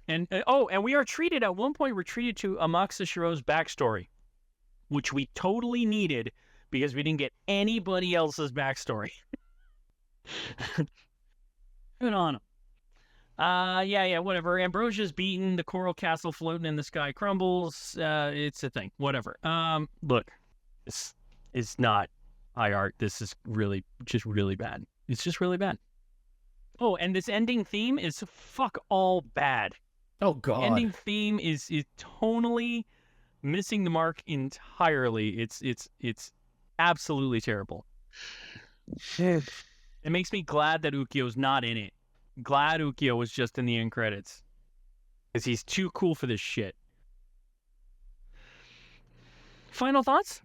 And and we are treated at one point. We're treated to Amaxa Shiro's backstory, which we totally needed because we didn't get anybody else's backstory. Good on him. Yeah, whatever. Ambrosia's beaten. The coral castle floating in the sky crumbles. It's a thing. Whatever. Look, this is not high art. This is just really bad. It's just really bad. Oh, and this ending theme is fuck all bad. Oh God. Ending theme is tonally missing the mark entirely. It's absolutely terrible. It makes me glad that Ukyo's not in it. Glad Ukyo was just in the end credits. Because he's too cool for this shit. Final thoughts?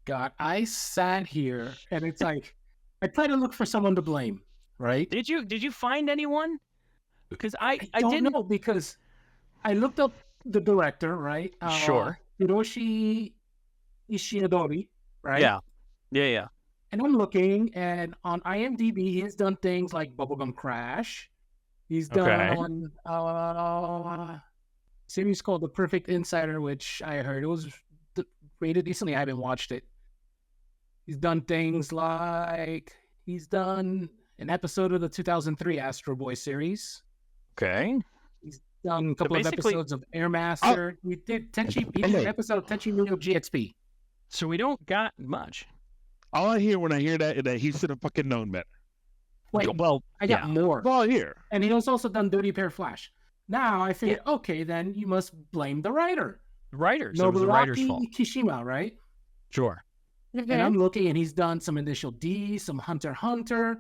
God, I sat here and it's like I tried to look for someone to blame, right? Did you find anyone? Because I don't didn't know, because I looked up the director, right? Sure. Hiroshi Ishiadori, right? Yeah. And I'm looking, and on IMDb, he's done things like Bubblegum Crash. He's done a series called The Perfect Insider, which I heard it was rated decently. I haven't watched it. He's done things like he's done an episode of the 2003 Astro Boy series. Okay. He's done a couple of basically- episodes of Air Master. He did an episode of Tenchi Muyo GXP. So we don't got much. All I hear when I hear that is that he should have fucking known better. Wait, Well, I got more. That's all I hear. And he was also done Dirty Pair Flash. Now I figured, okay, then you must blame the writer. writers. It was the writer's Nobuaki fault. Kishima, right? Sure. And I'm looking, and he's done some Initial D, some Hunter x Hunter,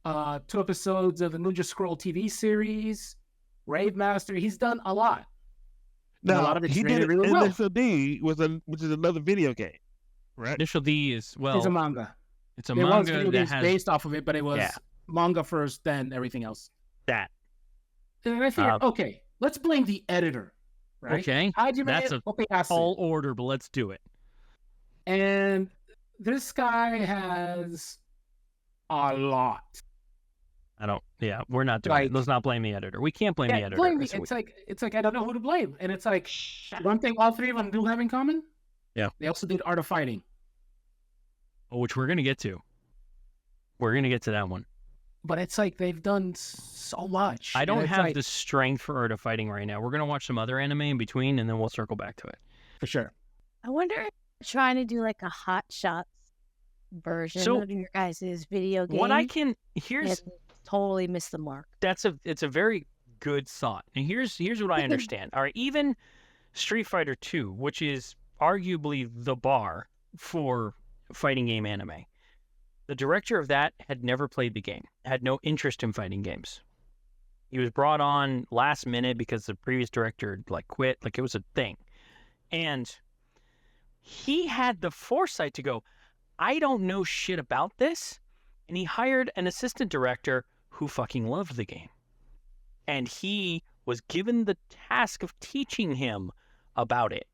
2 episodes of the Ninja Scroll TV series, Rave Master. He's done a lot. And a Now, lot of it's he rated did really well. Initial D, which is another video game, right? Initial D is, well, It's a manga. it's a There was manga video that games has based off of it, but it was Yeah. manga first, then everything else. that. And I figured, okay, let's blame the editor, right? Okay. Hajime That's a Okayasu. Tall order, but let's do it. And this guy has a lot. We're not doing it. Like- Let's not blame the editor. We can't blame the editor. blame the, So it's like I don't know who to blame. And it's like one thing all three of them do have in common. Yeah. They also did Art of Fighting. which we're going to get to. We're going to get to that one. But it's like they've done so much. I and don't it's have like- the strength for Art of Fighting right now. We're going to watch some other anime in between, and then we'll circle back to it. for sure. I wonder if they're trying to do like a Hot Shots version So, of your guys' video game. What I can... Here's... and totally missed the mark. It's a very good thought. And here's what I understand. All right, even Street Fighter 2, which is arguably the bar for fighting game anime. The director of that had never played the game, had no interest in fighting games. He was brought on last minute because the previous director quit, it was a thing. And he had the foresight to go, I don't know shit about this. And he hired an assistant director who fucking loved the game. And he was given the task of teaching him about it.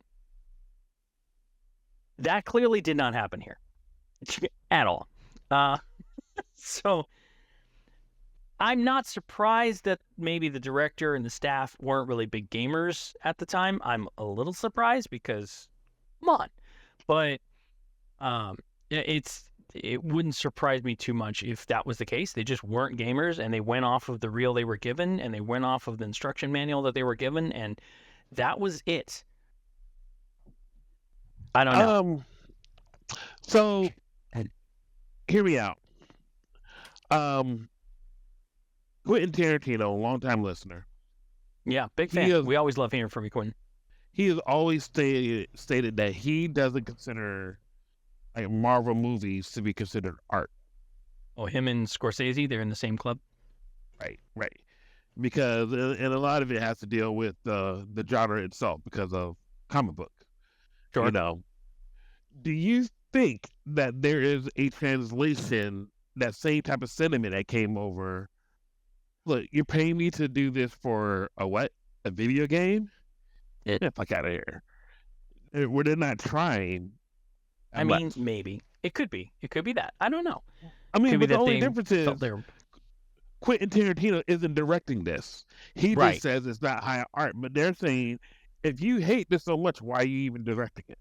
That clearly did not happen here at all. So I'm not surprised that maybe the director and the staff weren't really big gamers at the time. I'm a little surprised because, come on. But it wouldn't surprise me too much if that was the case. They just weren't gamers, and they went off of the reel they were given, and they went off of the instruction manual that they were given, and that was it. I don't know. So hear me out. Quentin Tarantino, longtime listener, Yeah, big he fan. is- We always love hearing from you, Quentin. he has always stated that he doesn't consider Marvel movies to be considered art. Oh, him and Scorsese, they're in the same club? Right. Because and a lot of it has to deal with the genre itself because of comic book. Sure. You know, do you think that there is a translation, that same type of sentiment that came over? Look, you're paying me to do this for a video game? Get the fuck out of here. Where they're not trying. I mean, maybe. It could be. It could be that. I don't know. I mean, Could be but the that only they difference is felt they're... Quentin Tarantino isn't directing this. He Right. just says it's not high art, but they're saying, if you hate this so much, why are you even directing it?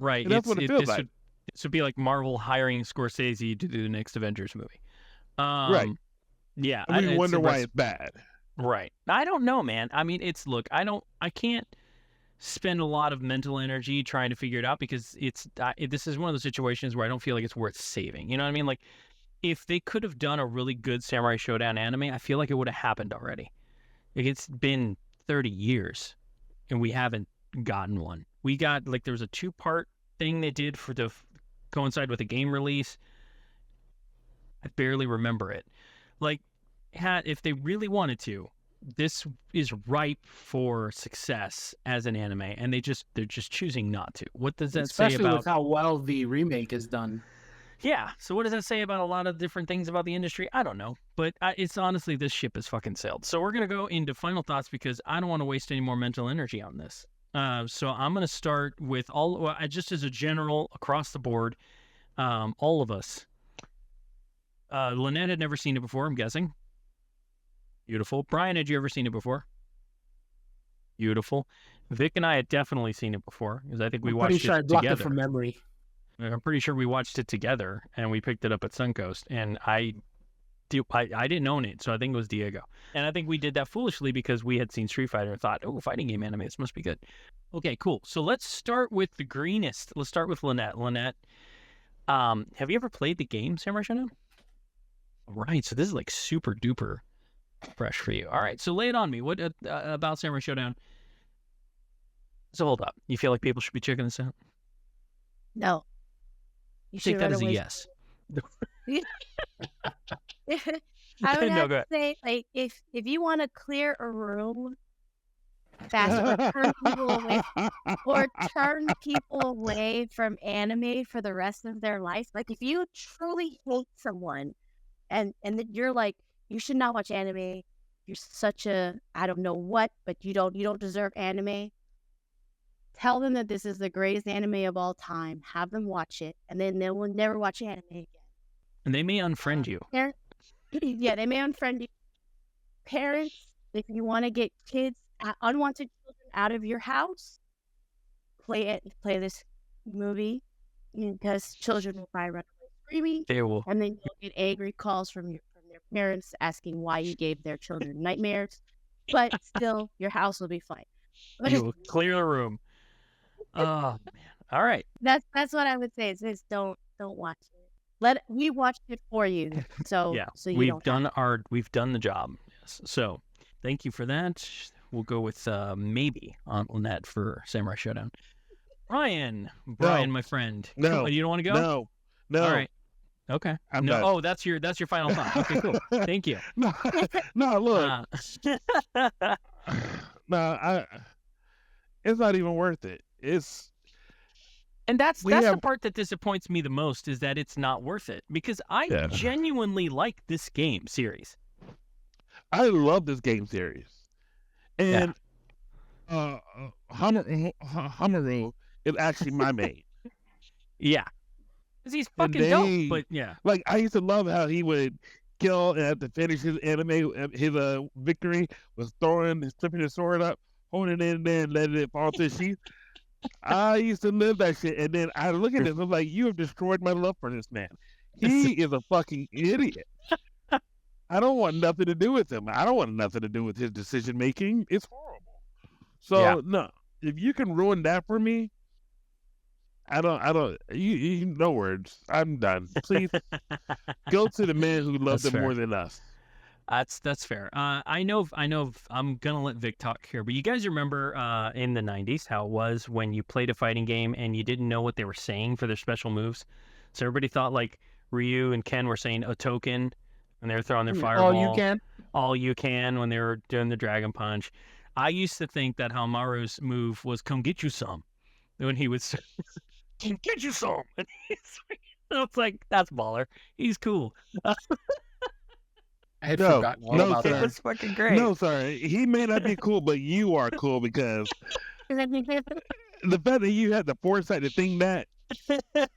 Right. And that's what it feels like. This would be like Marvel hiring Scorsese to do the next Avengers movie. Right. Yeah. And we it's wonder a why res- it's bad. Right. I don't know, man. I mean, I can't spend a lot of mental energy trying to figure it out because this is one of those situations where I don't feel like it's worth saving. You know what I mean? Like, if they could have done a really good Samurai Shodown anime, I feel like it would have happened already. Like, it's been 30 years and we haven't gotten one. We got, there was a 2-part thing they did for coincide with a game release. I barely remember it. If they really wanted to, this is ripe for success as an anime, and they're just choosing not to. What does that say Especially about? with how well the remake is done. Yeah. So what does that say about a lot of different things about the industry? I don't know, but it's honestly, this ship has fucking sailed. So we're gonna go into final thoughts because I don't want to waste any more mental energy on this. So I'm gonna start with just as a general across the board, all of us. Lynette had never seen it before, I'm guessing. Beautiful. Brian, had you ever seen it before? Beautiful. Vic and I had definitely seen it before because I think we I'm watched pretty sure I it blocked together. it from memory. I'm pretty sure we watched it together and we picked it up at Suncoast, and I didn't own it, so I think it was Diego. And I think we did that foolishly because we had seen Street Fighter and thought, oh, fighting game anime, this must be good. Okay, cool. So let's start with the greenest. Let's start with Lynette. Lynette, Have you ever played the game Samurai Shodown? Right, so this is like super duper fresh for you. All right, so lay it on me. What about Samurai Shodown? So hold up. You feel like people should be checking this out? No. You Take should that run as a away. yes. I would No, have go to ahead. say, like, if you want to clear a room fast or turn people away from anime for the rest of their life, like if you truly hate someone and then you're like, you should not watch anime, you're such a I don't know what, but you don't deserve anime. Tell them that this is the greatest anime of all time. Have them watch it, and then they will never watch anime again. And they may unfriend you. Yeah, they may unfriend you. Parents, if you want to get kids, unwanted children out of your house, play this movie, because children will probably run away screaming, They will. and then you'll get angry calls from their parents asking why you gave their children nightmares. But still, your house will be fine. You will clear the room. Oh man! All right. That's what I would say. Is don't watch it. We watched it for you. So Yeah, so you we've don't we've done the job. Yes. So thank you for that. We'll go with maybe on that for Samurai Shodown. Brian, my friend. No. You don't want to go? No. All right. Okay. I'm no. done. Oh, that's your final thought. Okay, cool. Thank you. No, look. It's not even worth it. And that's We the have- part that disappoints me the most, is that it's not worth it, because I Yeah. genuinely like this game series. I love this game series. And Hamaru is actually my main. Yeah. Because he's fucking they- dope, but yeah. Like, I used to love how he would kill and have to finish his his victory was flipping his sword up, holding it in there and letting it fall to his sheath. I used to live that shit, and then I look at this, I'm like, you have destroyed my love for this man. He is a fucking idiot. I don't want nothing to do with him. I don't want nothing to do with his decision making. It's horrible. So no, if you can ruin that for me, I don't. You no words. I'm done. Please go to the man who loved That's him more fair. than us. That's fair. I know. I'm gonna let Vic talk here, but you guys remember in the '90s how it was when you played a fighting game and you didn't know what they were saying for their special moves. So everybody thought like Ryu and Ken were saying a token, and they were throwing their fireball. All you can when they were doing the Dragon Punch. I used to think that Hamaru's move was "Come get you some," when he would say, "Come get you some," and it's like, that's baller. He's cool. I had No, forgotten all no, about sir. It that. was fucking great. No, sorry, he may not be cool, but you are cool because the fact that you had the foresight to think that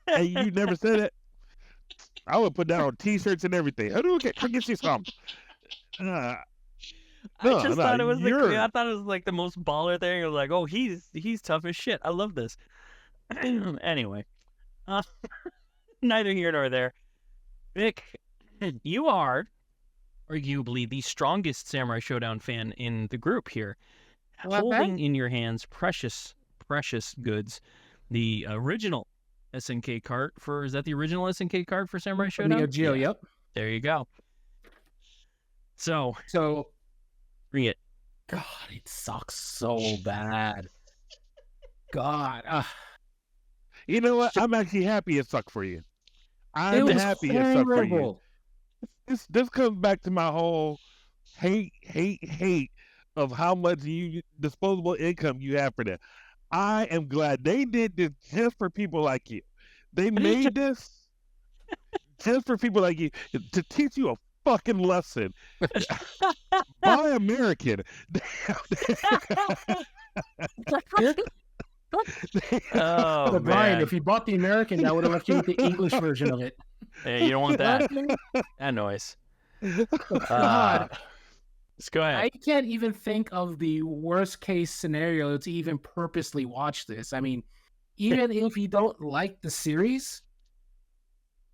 and you never said it, I would put that on T-shirts and everything. Come get you some. I No, just no, thought it was you're- I thought it was like the most baller thing. It was like, oh, he's tough as shit. I love this. Anyway, neither here nor there. Vic, you are arguably the strongest Samurai Shodown fan in the group here, Well, holding in your hands precious goods. The original SNK cart is that the original SNK card for Samurai From Neo Shodown? Geo, Yeah. yep. There you go. So So, bring it. God, it sucks so bad. God, You know what? I'm actually happy it sucked for you. it I'm was happy it sucked for you. horrible. This comes back to my whole hate of how much disposable income you have for that. I am glad they did this just for people like you. They made this just for people like you to teach you a fucking lesson. Buy American. Oh But Brian, man. if you bought the American, that would have left you with the English version of it. Yeah, you don't want that. That noise. God, Let's go ahead. I can't even think of the worst case scenario to even purposely watch this. I mean, even if you don't like the series,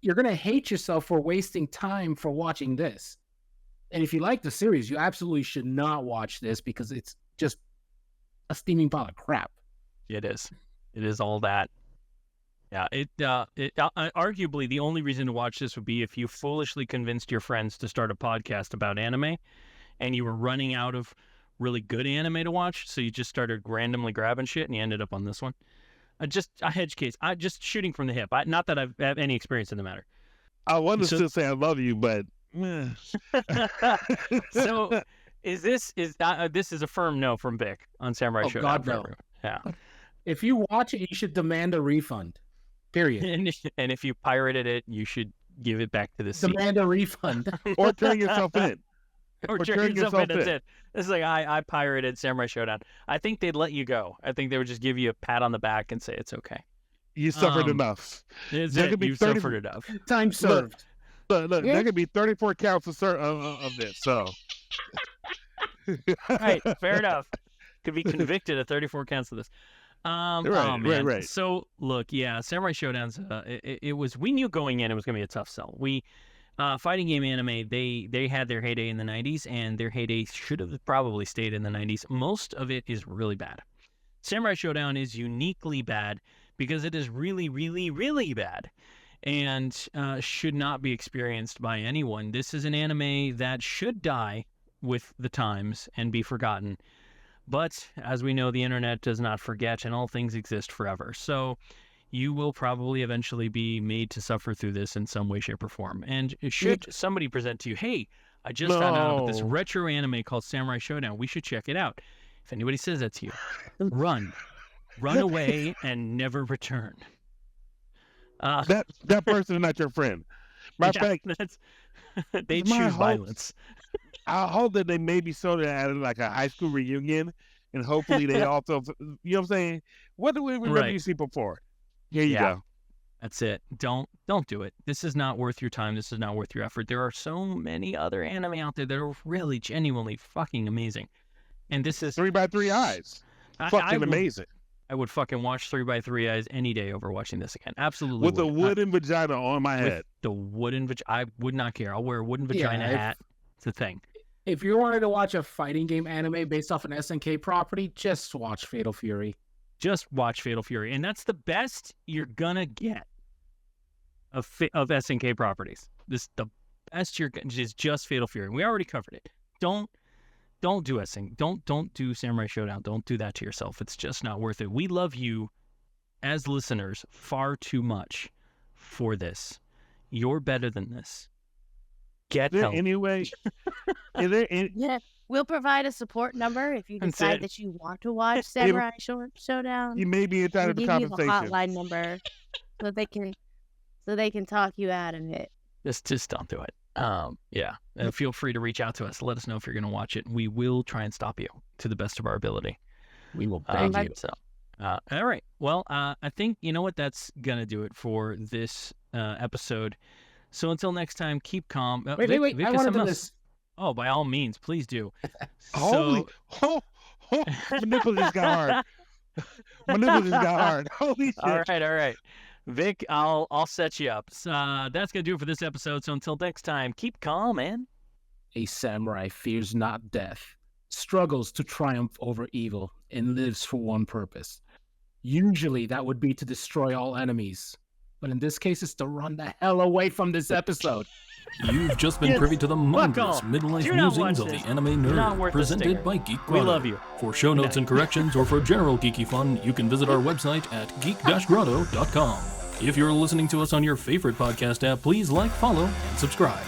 you're gonna hate yourself for wasting time for watching this. And if you like the series, you absolutely should not watch this because it's just a steaming pile of crap. It is. It is all that. Yeah, arguably the only reason to watch this would be if you foolishly convinced your friends to start a podcast about anime, and you were running out of really good anime to watch, so you just started randomly grabbing shit, and you ended up on this one. Just a hedge case. Just shooting from the hip. Not that I've had any experience in the matter. I want to still say I love you, but So, this is a firm no from Vic on Samurai Shodown. God, no. Yeah. If you watch it, you should demand a refund. Period. And if you pirated it, you should give it back to the sea. Demand a refund. or turn yourself in. Or turn yourself in. That's it. This is like, I pirated Samurai Shodown. I think they'd let you go. I think they would just give you a pat on the back and say it's okay. You suffered enough. You suffered enough. Time served. Look, there could be 34 counts of this. So, right, fair enough. Could be convicted of 34 counts of this. Right. So look, yeah, Samurai Shodown's. It was. We knew going in it was going to be a tough sell. Fighting game anime. They had their heyday in the 90s, and their heyday should have probably stayed in the 90s. Most of it is really bad. Samurai Shodown is uniquely bad because it is really, really, really bad, and should not be experienced by anyone. This is an anime that should die with the times and be forgotten. But as we know, the internet does not forget, and all things exist forever. So you will probably eventually be made to suffer through this in some way, shape, or form. And should somebody present to you, hey, I just found out about this retro anime called Samurai Shodown, we should check it out. If anybody says that to you, run away and never return. That person is not your friend. They choose violence. I hope that they maybe saw that at like a high school reunion, and hopefully they also, you know what I'm saying? What do we remember you see before? Here you go. That's it. Don't do it. This is not worth your time. This is not worth your effort. There are so many other anime out there that are really genuinely fucking amazing. And this is 3x3 Eyes. Fucking amazing. I would fucking watch 3x3 Eyes any day over watching this again. Absolutely. With a wooden vagina on my head. The wooden vagina. I would not care. I'll wear a wooden vagina hat. It's a thing. If you wanted to watch a fighting game anime based off an SNK property, just watch Fatal Fury. Just watch Fatal Fury. And that's the best you're going to get of SNK properties. The best you're getting is just Fatal Fury. We already covered it. Don't do SNK. Don't do Samurai Shodown. Don't do that to yourself. It's just not worth it. We love you as listeners far too much for this. You're better than this. Get help. Anyway, yeah, we'll provide a support number if you decide that you want to watch Samurai Shodown. You may be entitled to compensation. We'll give you a hotline number so they can talk you out of it. Just don't do it. Yeah. Feel free to reach out to us. Let us know if you're going to watch it. We will try and stop you to the best of our ability. We will beg you. So, all right. Well, I think you know what. That's gonna do it for this episode. So until next time, keep calm. Wait. I want to do this. Oh, by all means, please do. My nipple just got hard. My nipple just got hard. Holy shit. All right. Vic, I'll set you up. That's going to do it for this episode. So until next time, keep calm, man. A samurai fears not death, struggles to triumph over evil, and lives for one purpose. Usually that would be to destroy all enemies. But in this case, it's to run the hell away from this episode. You've just been privy to the mindless midlife musings of the anime nerd, presented by Geek Grotto. We love you. For show notes and corrections, or for general geeky fun, you can visit our website at geek-grotto.com. If you're listening to us on your favorite podcast app, please like, follow, and subscribe.